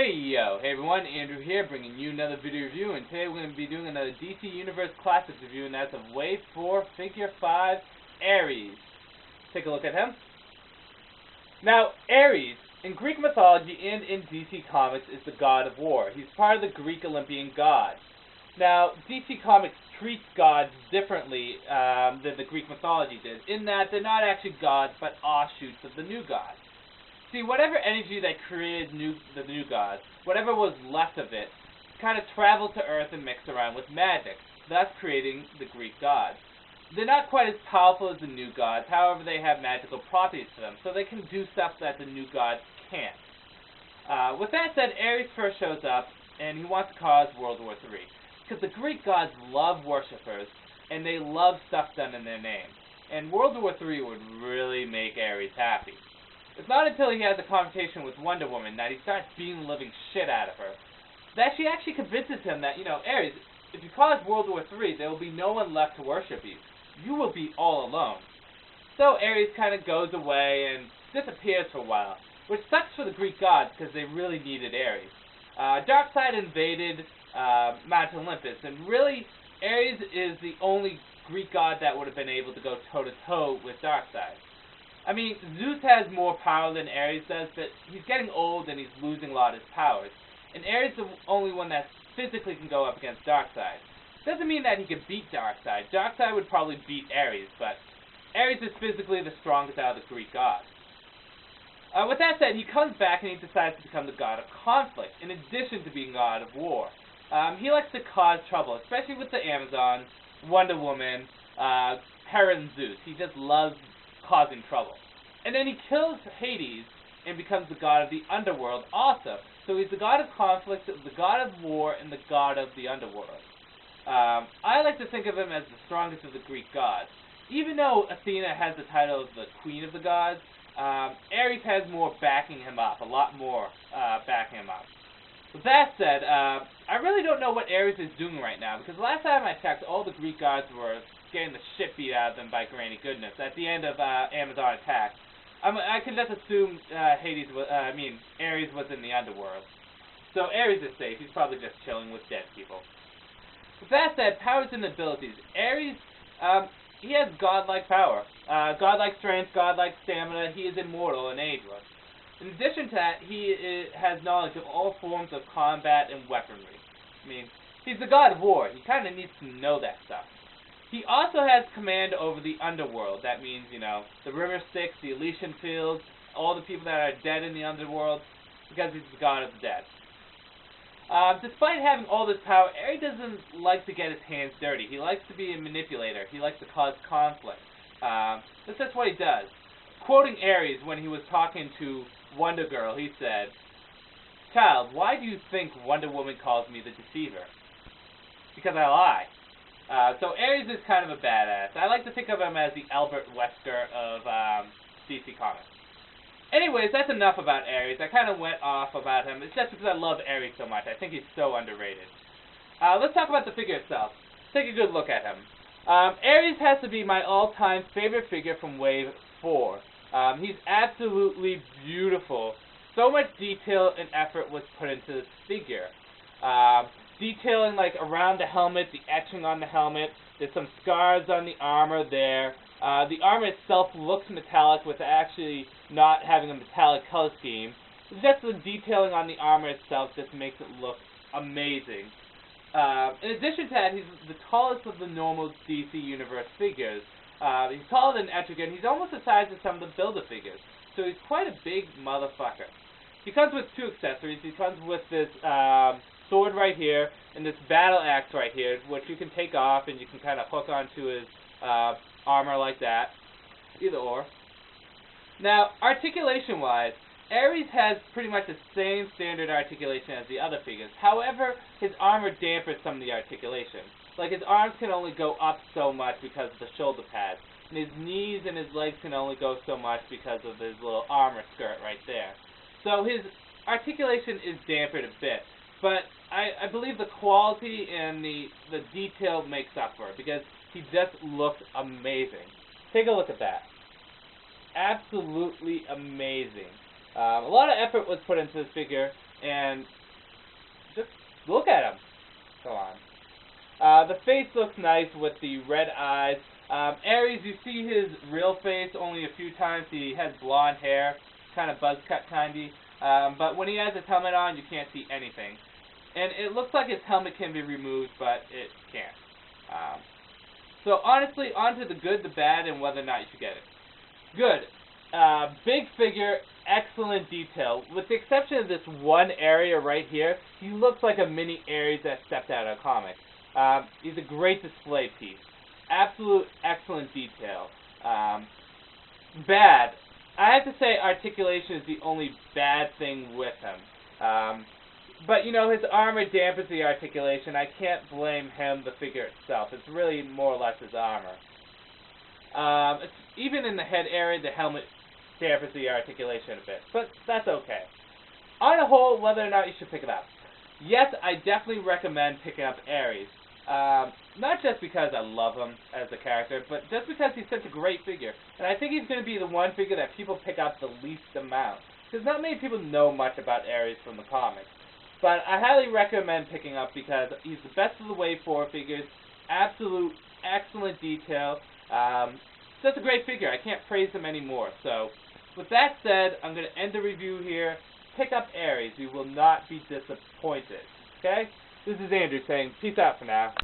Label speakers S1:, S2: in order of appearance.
S1: Hey everyone, Andrew here, bringing you another video review, and today we're going to be doing another DC Universe Classics review, and that's of Wave 4, Figure 5, Ares. Take a look at him. Now, Ares, in Greek mythology and in DC Comics, is the god of war. He's part of the Greek Olympian gods. Now, DC Comics treats gods differently than the Greek mythology did, in that they're not actually gods, but offshoots of the new gods. See, whatever energy that created the new gods, whatever was left of it, kind of traveled to Earth and mixed around with magic, thus creating the Greek gods. They're not quite as powerful as the new gods, however they have magical properties to them, so they can do stuff that the new gods can't. With that said, Ares first shows up, and he wants to cause World War III. Because the Greek gods love worshippers, and they love stuff done in their name. And World War III would really make Ares happy. It's not until he has a confrontation with Wonder Woman that he starts beating the living shit out of her, that she actually convinces him that, Ares, if you cause World War III, there will be no one left to worship you. You will be all alone. So Ares kind of goes away and disappears for a while, which sucks for the Greek gods because they really needed Ares. Darkseid invaded Mount Olympus, and really, Ares is the only Greek god that would have been able to go toe-to-toe with Darkseid. I mean, Zeus has more power than Ares does, but he's getting old and he's losing a lot of his powers. And Ares is the only one that physically can go up against Darkseid. Doesn't mean that he could beat Darkseid. Darkseid would probably beat Ares, but Ares is physically the strongest out of the Greek gods. With that said, he comes back and he decides to become the god of conflict, in addition to being god of war. He likes to cause trouble, especially with the Amazons, Wonder Woman, Hera and Zeus. He just loves causing trouble. And then he kills Hades and becomes the god of the underworld also. So he's the god of conflict, the god of war, and the god of the underworld. I like to think of him as the strongest of the Greek gods. Even though Athena has the title of the queen of the gods, Ares has more backing him up, a lot more backing him up. With that said, I really don't know what Ares is doing right now, because last time I checked, all the Greek gods were getting the shit beat out of them by Granny Goodness at the end of Amazon Attack. I can just assume Ares was in the underworld. So Ares is safe. He's probably just chilling with dead people. With that said, powers and abilities. Ares, he has godlike power. Godlike strength, godlike stamina. He is immortal and ageless. In addition to that, he has knowledge of all forms of combat and weaponry. I mean, he's the god of war. He kind of needs to know that stuff. He also has command over the underworld. That means, the River Styx, the Elysian Fields, all the people that are dead in the underworld, because he's the god of the dead. Despite having all this power, Ares doesn't like to get his hands dirty. He likes to be a manipulator. He likes to cause conflict. That's just what he does. Quoting Ares when he was talking to Wonder Girl, he said, "Child, why do you think Wonder Woman calls me the Deceiver? Because I lie." So Ares is kind of a badass. I like to think of him as the Albert Wesker of DC Comics. Anyways, that's enough about Ares. I kind of went off about him. It's just because I love Ares so much. I think he's so underrated. Let's talk about the figure itself. Take a good look at him. Ares has to be my all-time favorite figure from Wave 4. He's absolutely beautiful. So much detail and effort was put into this figure. Detailing like around the helmet, the etching on the helmet. There's some scars on the armor there. The armor itself looks metallic with actually not having a metallic color scheme. Just the detailing on the armor itself just makes it look amazing. In addition to that, he's the tallest of the normal DC Universe figures. He's taller than Etrigan. He's almost the size of some of the Builder figures. So he's quite a big motherfucker. He comes with two accessories. He comes with this sword right here and this battle axe right here, which you can take off and you can kind of hook onto his armor like that. Either or. Now, articulation-wise, Ares has pretty much the same standard articulation as the other figures. However, his armor dampers some of the articulation. Like, his arms can only go up so much because of the shoulder pads. And his knees and his legs can only go so much because of his little armor skirt right there. So his articulation is dampened a bit. But I believe the quality and the detail makes up for it, because he just looks amazing. Take a look at that. Absolutely amazing. A lot of effort was put into this figure. and just look at him. Go on. The face looks nice with the red eyes. Ares, you see his real face only a few times. He has blonde hair, kind of buzz cut kindy. But when he has his helmet on, you can't see anything. And it looks like his helmet can be removed, but it can't. So honestly, on to the good, the bad, and whether or not you should get it. Good. Big figure, excellent detail. With the exception of this one area right here, he looks like a mini Ares that stepped out of a comic. He's a great display piece. Absolute excellent detail. Bad. I have to say articulation is the only bad thing with him. But, you know, his armor dampens the articulation. I can't blame him, the figure itself. It's really more or less his armor. Even in the head area, the helmet dampens the articulation a bit. But that's okay. On a whole, whether or not you should pick it up. Yes, I definitely recommend picking up Ares. Not just because I love him as a character, but just because he's such a great figure. And I think he's going to be the one figure that people pick up the least amount. Because not many people know much about Ares from the comics. But I highly recommend picking up because he's the best of the Wave 4 figures. Absolute excellent detail. Just a great figure. I can't praise him anymore. So, with that said, I'm going to end the review here. Pick up Ares. You will not be disappointed. Okay? This is Andrew saying peace out for now.